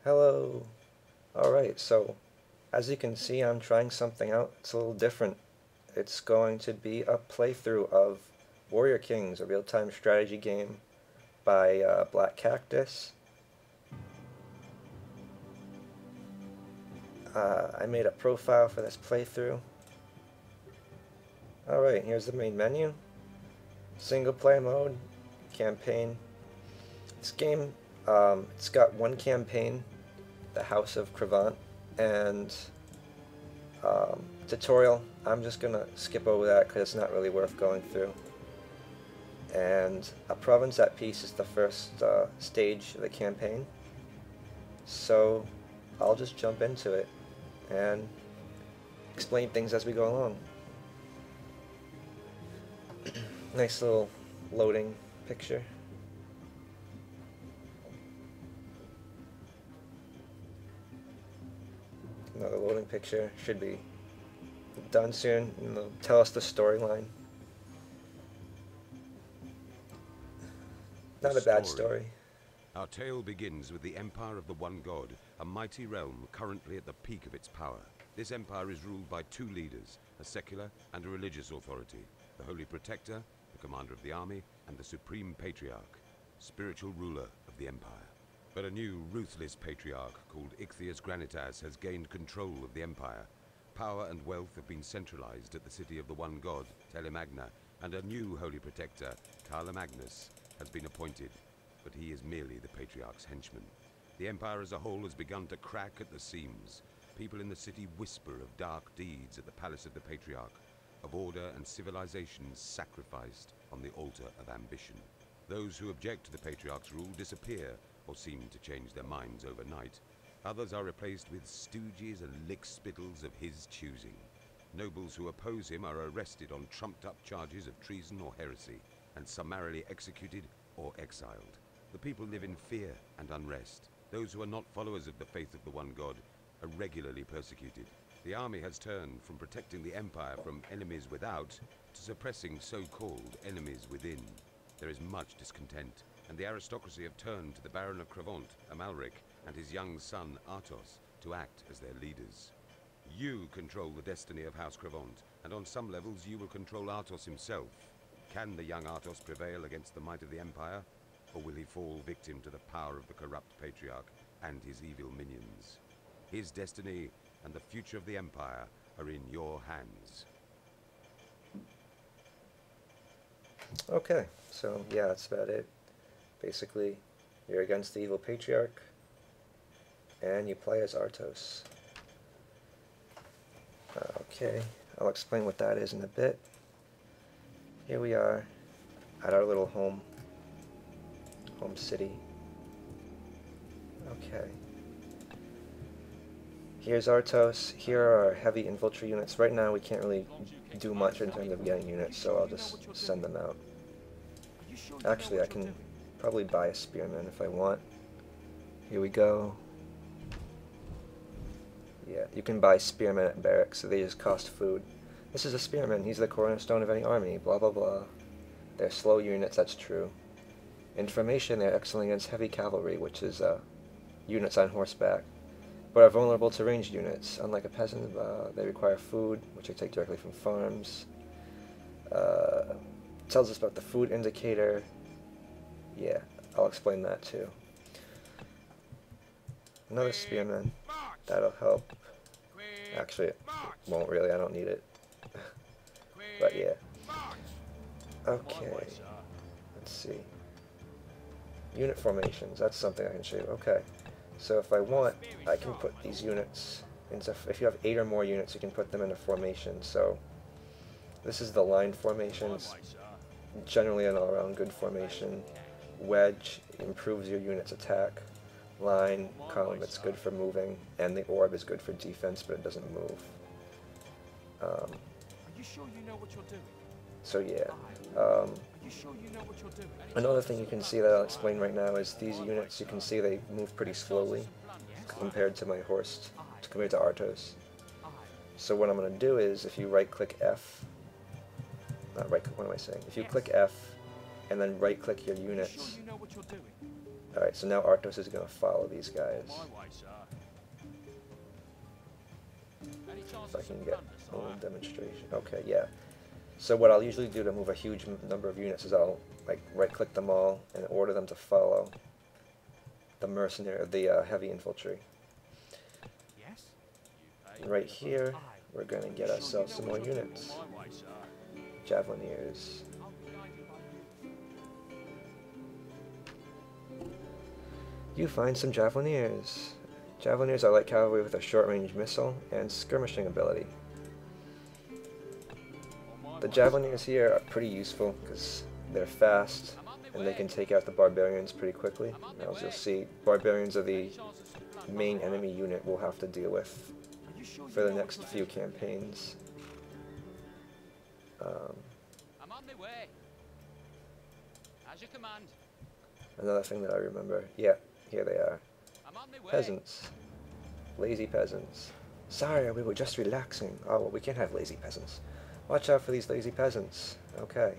Hello. Alright, so as you can see, I'm trying something out. It's a little different. It's going to be a playthrough of Warrior Kings, a real-time strategy game by Black Cactus. I made a profile for this playthrough. Alright, here's the main menu. Single player mode, campaign. This game, it's got one campaign, the House of Cravant, and tutorial. I'm just gonna skip over that because it's not really worth going through. And a province at peace is the first stage of the campaign. So I'll just jump into it and explain things as we go along. Nice little loading picture. Another loading picture. Should be done soon. And they'll tell us the storyline. Not a bad story. Our tale begins with the Empire of the One God, a mighty realm currently at the peak of its power. This empire is ruled by two leaders, a secular and a religious authority, the Holy Protector, the commander of the army, and the Supreme Patriarch, spiritual ruler of the empire. But a new, ruthless patriarch called Ichthyus Granitas has gained control of the empire. Power and wealth have been centralized at the city of the One God, Telemagna, and a new Holy Protector, Carla Magnus, has been appointed, but he is merely the Patriarch's henchman. The Empire as a whole has begun to crack at the seams. People in the city whisper of dark deeds at the palace of the Patriarch, of order and civilization sacrificed on the altar of ambition. Those who object to the Patriarch's rule disappear or seem to change their minds overnight. Others are replaced with stooges and lick-spittles of his choosing. Nobles who oppose him are arrested on trumped-up charges of treason or heresy, and summarily executed or exiled. The people live in fear and unrest. Those who are not followers of the faith of the One God are regularly persecuted. The army has turned from protecting the empire from enemies without to suppressing so-called enemies within. There is much discontent, and the aristocracy have turned to the Baron of Cravant, Amalric, and his young son, Artos, to act as their leaders. You control the destiny of House Cravant, and on some levels you will control Artos himself. Can the young Artos prevail against the might of the Empire, or will he fall victim to the power of the corrupt Patriarch and his evil minions? His destiny and the future of the Empire are in your hands. Okay, so yeah, that's about it. Basically, you're against the evil Patriarch, and you play as Artos. Okay, I'll explain what that is in a bit. Here we are at our little home city. Okay. Here's Artos. Here are our heavy infantry units. Right now we can't really do much in terms of getting units, so I'll just send them out. Actually, I can probably buy a spearman if I want. Here we go. Yeah, you can buy spearmen at barracks, so they just cost food. This is a spearman. He's the cornerstone of any army. Blah, blah, blah. They're slow units, that's true. Information, they're excellent against heavy cavalry, which is units on horseback, but are vulnerable to ranged units. Unlike a peasant, they require food, which they take directly from farms. Tells us about the food indicator. Yeah, I'll explain that too. Another spearman. That'll help. Actually, it won't really. I don't need it. But yeah. Okay. Let's see. Unit formations. That's something I can show you. Okay. So if I want, I can put these units into... If you have 8 or more units, you can put them in a formation. So this is the line formations. Generally an all-around good formation. Wedge improves your unit's attack. Line, column, it's good for moving, and the orb is good for defense, but it doesn't move. Are you sure you know what you're doing? So yeah. Are you sure you know what you're doing? Another thing you can see that I'll explain right now is these units, you can see they move pretty slowly compared to my horse, compared to Artos. So what I'm going to do is, if you right-click F, not right-click, what am I saying? If you click F, and then right-click your units, Alright, so now Artos is going to follow these guys. If I can get a little demonstration. Okay, yeah. So what I'll usually do to move a huge number of units is I'll like right-click them all and order them to follow the mercenary, the heavy infantry. Right here, we're going to get ourselves some more units. Javelineers. You find some Javelineers. Javelineers are light cavalry with a short-range missile and skirmishing ability. The Javelineers here are pretty useful because they're fast and they can take out the barbarians pretty quickly. Now, as you'll see, barbarians are the main enemy unit we'll have to deal with for the next few campaigns. I'm on my way. As you command. Another thing that I remember, yeah, here they are. I'm on my way. Peasants. Lazy peasants. Sorry, we were just relaxing. Oh, well, we can't have lazy peasants. Watch out for these lazy peasants. Okay.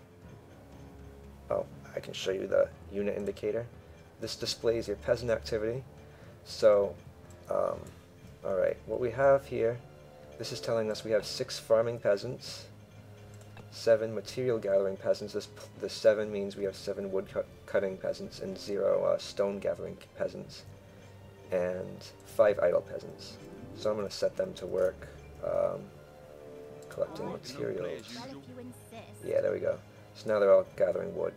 Oh, I can show you the unit indicator. This displays your peasant activity. So, alright, what we have here, this is telling us we have 6 farming peasants, 7 material gathering peasants. The 7 means we have 7 wood cutting peasants and 0 stone gathering peasants, and 5 idle peasants. So I'm going to set them to work collecting materials. Yeah, there we go. So now they're all gathering wood.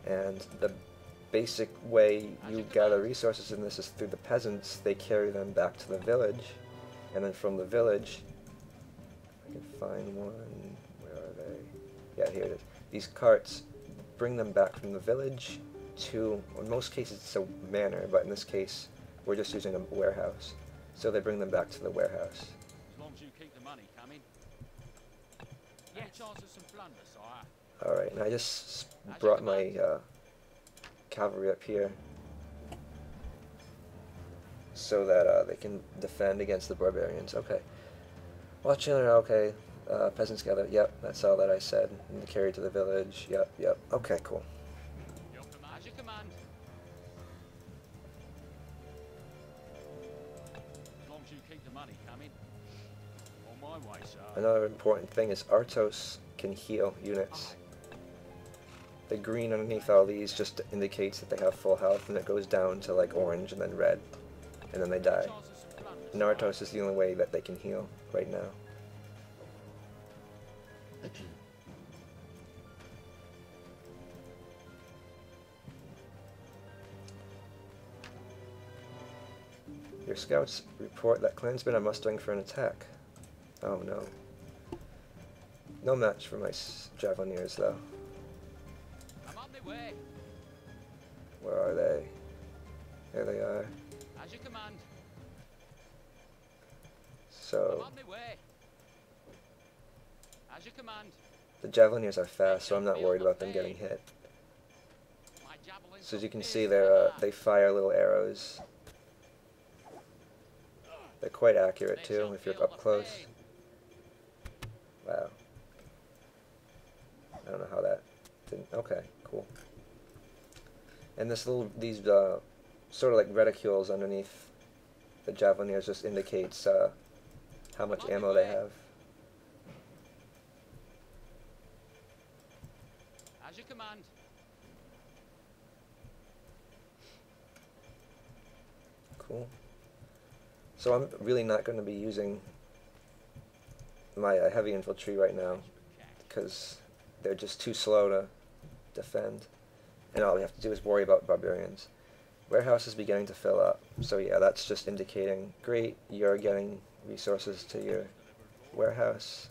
And the basic way you gather resources in this is through the peasants. They carry them back to the village, and then from the village, I can find one. Where are they? Yeah, here it is. These carts bring them back from the village to, in most cases it's a manor, but in this case we're just using a warehouse. So they bring them back to the warehouse. As long as you keep the money coming. Any chance of some plunder, sire? Alright, and I just brought my cavalry up here so that they can defend against the barbarians. Okay. Watching it, okay. Peasants gather. Yep, that's all that I said. And carry to the village. Yep, yep. Okay, cool. As you command. As long as you keep the money coming. On my way, sir. Another important thing is Artos can heal units. The green underneath all these just indicates that they have full health, and it goes down to like orange and then red, and then they die. And Artos is the only way that they can heal right now. Your scouts report that clansmen are mustering for an attack. Oh no. No match for my Javelineers though. I'm on my way. Where are they? There they are. As you command. So I'm on my way. As you command. the Javelineers are fast, so I'm not worried about them getting hit. So as you can see, they fire little arrows. They're quite accurate too if you're up close. Wow. I don't know how that didn't. Okay, cool. And these sort of like reticules underneath the Javelineers just indicates how much ammo they have. As you command. Cool. So I'm really not going to be using my heavy infantry right now because they're just too slow to defend, and all we have to do is worry about barbarians. Warehouse is beginning to fill up, so yeah, that's just indicating, great, you're getting resources to your warehouse.